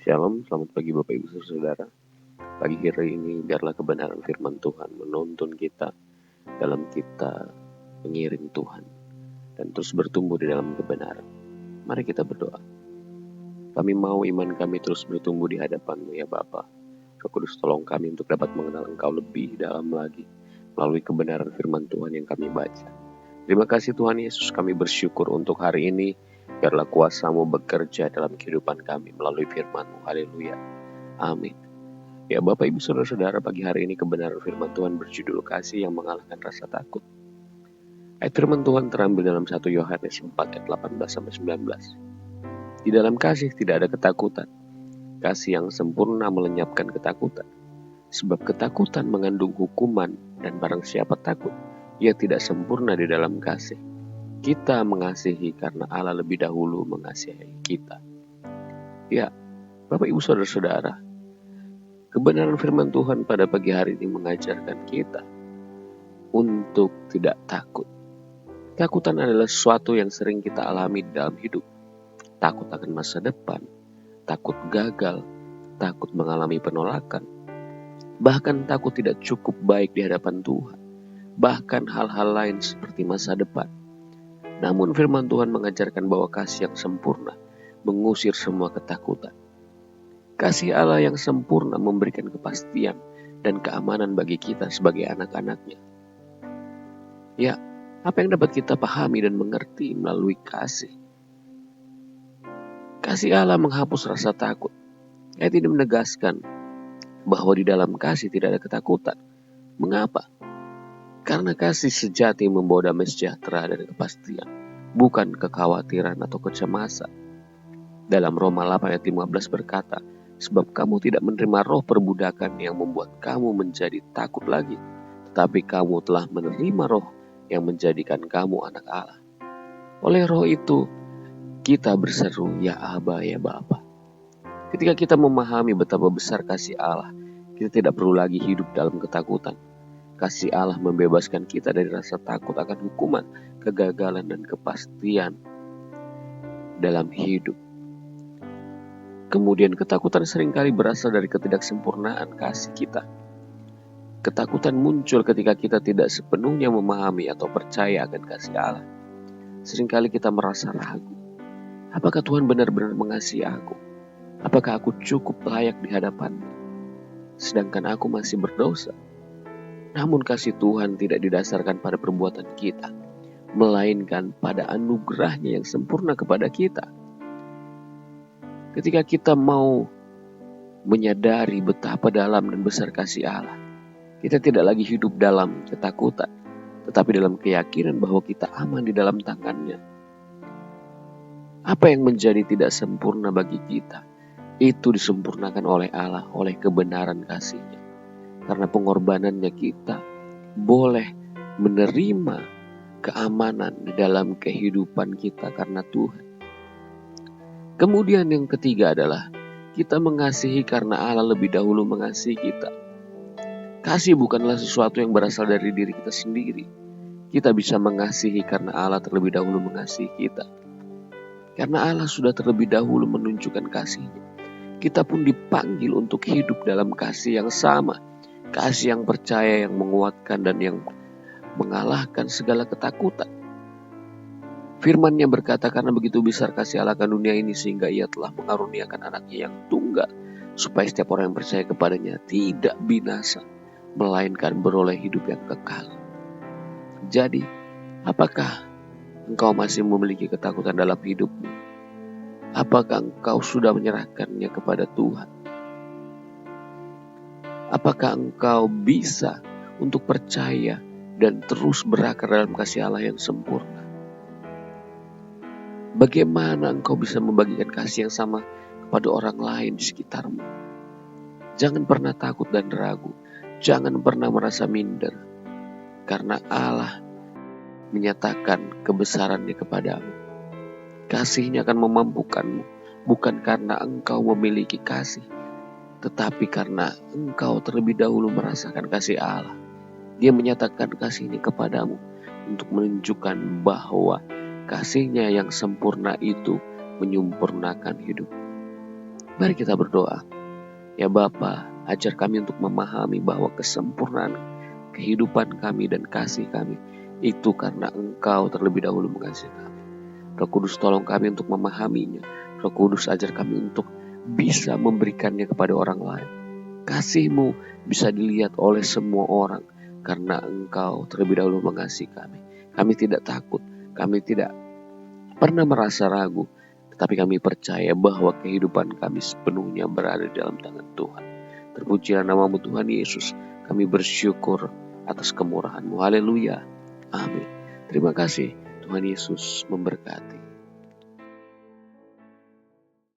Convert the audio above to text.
Shalom, selamat pagi Bapak Ibu Saudara. Pagi hari ini biarlah kebenaran firman Tuhan menuntun kita dalam kita mengiring Tuhan dan terus bertumbuh di dalam kebenaran. Mari kita berdoa. Kami mau iman kami terus bertumbuh di hadapan-Mu ya Bapa. Roh Kudus tolong kami untuk dapat mengenal Engkau lebih dalam lagi melalui kebenaran firman Tuhan yang kami baca. Terima kasih Tuhan Yesus, kami bersyukur untuk hari ini. Biarlah kuasa-Mu bekerja dalam kehidupan kami melalui firman-Mu. Haleluya. Amin. Ya Bapak Ibu Saudara-saudara, pagi hari ini kebenaran firman Tuhan berjudul kasih yang mengalahkan rasa takut. Ayat firman Tuhan terambil dalam 1 Yohanes 4 ayat 18-19. Di dalam kasih tidak ada ketakutan. Kasih yang sempurna melenyapkan ketakutan. Sebab ketakutan mengandung hukuman, dan barang siapa takut, ia tidak sempurna di dalam kasih. Kita mengasihi karena Allah lebih dahulu mengasihi kita. Ya, Bapak Ibu Saudara-saudara, kebenaran firman Tuhan pada pagi hari ini mengajarkan kita untuk tidak takut. Ketakutan adalah sesuatu yang sering kita alami di dalam hidup. Takut akan masa depan, takut gagal, takut mengalami penolakan, bahkan takut tidak cukup baik di hadapan Tuhan, bahkan hal-hal lain seperti masa depan. Namun firman Tuhan mengajarkan bahwa kasih yang sempurna mengusir semua ketakutan. Kasih Allah yang sempurna memberikan kepastian dan keamanan bagi kita sebagai anak-anak-Nya. Ya, apa yang dapat kita pahami dan mengerti melalui kasih? Kasih Allah menghapus rasa takut. Ayat ini menegaskan bahwa di dalam kasih tidak ada ketakutan. Mengapa? Karena kasih sejati membawa damai sejahtera dan kepastian, bukan kekhawatiran atau kecemasan. Dalam Roma 8 ayat 15 berkata, sebab kamu tidak menerima roh perbudakan yang membuat kamu menjadi takut lagi, tetapi kamu telah menerima roh yang menjadikan kamu anak Allah. Oleh roh itu, kita berseru, ya Aba, ya Bapa. Ketika kita memahami betapa besar kasih Allah, kita tidak perlu lagi hidup dalam ketakutan. Kasih Allah membebaskan kita dari rasa takut akan hukuman, kegagalan, dan kepastian dalam hidup. Kemudian ketakutan seringkali berasal dari ketidaksempurnaan kasih kita. Ketakutan muncul ketika kita tidak sepenuhnya memahami atau percaya akan kasih Allah. Seringkali kita merasa ragu. Apakah Tuhan benar-benar mengasihi aku? Apakah aku cukup layak di hadapan-Nya? Sedangkan aku masih berdosa. Namun kasih Tuhan tidak didasarkan pada perbuatan kita, melainkan pada anugerah-Nya yang sempurna kepada kita. Ketika kita mau menyadari betapa dalam dan besar kasih Allah, kita tidak lagi hidup dalam ketakutan, tetapi dalam keyakinan bahwa kita aman di dalam tangan-Nya. Apa yang menjadi tidak sempurna bagi kita, itu disempurnakan oleh Allah, oleh kebenaran kasih-Nya. Karena pengorbanannya kita boleh menerima keamanan di dalam kehidupan kita karena Tuhan. Kemudian yang ketiga adalah kita mengasihi karena Allah lebih dahulu mengasihi kita. Kasih bukanlah sesuatu yang berasal dari diri kita sendiri. Kita bisa mengasihi karena Allah terlebih dahulu mengasihi kita. Karena Allah sudah terlebih dahulu menunjukkan kasih-Nya, kita pun dipanggil untuk hidup dalam kasih yang sama. Kasih yang percaya, yang menguatkan, dan yang mengalahkan segala ketakutan. Firman-Nya berkata, karena begitu besar kasih Allah akan dunia ini, sehingga Ia telah mengaruniakan anaknya yang tunggal, supaya setiap orang yang percaya kepadanya tidak binasa, melainkan beroleh hidup yang kekal. Jadi, apakah engkau masih memiliki ketakutan dalam hidupmu? Apakah engkau sudah menyerahkannya kepada Tuhan? Apakah engkau bisa untuk percaya dan terus berakar dalam kasih Allah yang sempurna? Bagaimana engkau bisa membagikan kasih yang sama kepada orang lain di sekitarmu? Jangan pernah takut dan ragu. Jangan pernah merasa minder. Karena Allah menyatakan kebesaran-Nya kepadamu. Kasih-Nya akan memampukanmu. Bukan karena engkau memiliki kasih, tetapi karena engkau terlebih dahulu merasakan kasih Allah. Dia menyatakan kasih-Nya kepadamu untuk menunjukkan bahwa kasih-Nya yang sempurna itu menyempurnakan hidup. Mari kita berdoa. Ya Bapa, ajar kami untuk memahami bahwa kesempurnaan kehidupan kami dan kasih kami itu karena Engkau terlebih dahulu mengasihi kami. Roh Kudus tolong kami untuk memahaminya. Roh Kudus ajar kami untuk bisa memberikannya kepada orang lain. Kasih-Mu bisa dilihat oleh semua orang karena Engkau terlebih dahulu mengasihi kami. Kami tidak takut, kami tidak pernah merasa ragu, tetapi kami percaya bahwa kehidupan kami sepenuhnya berada di dalam tangan Tuhan. Terpujilah nama-Mu Tuhan Yesus. Kami bersyukur atas kemurahan-Mu. Haleluya. Amin. Terima kasih. Tuhan Yesus memberkati.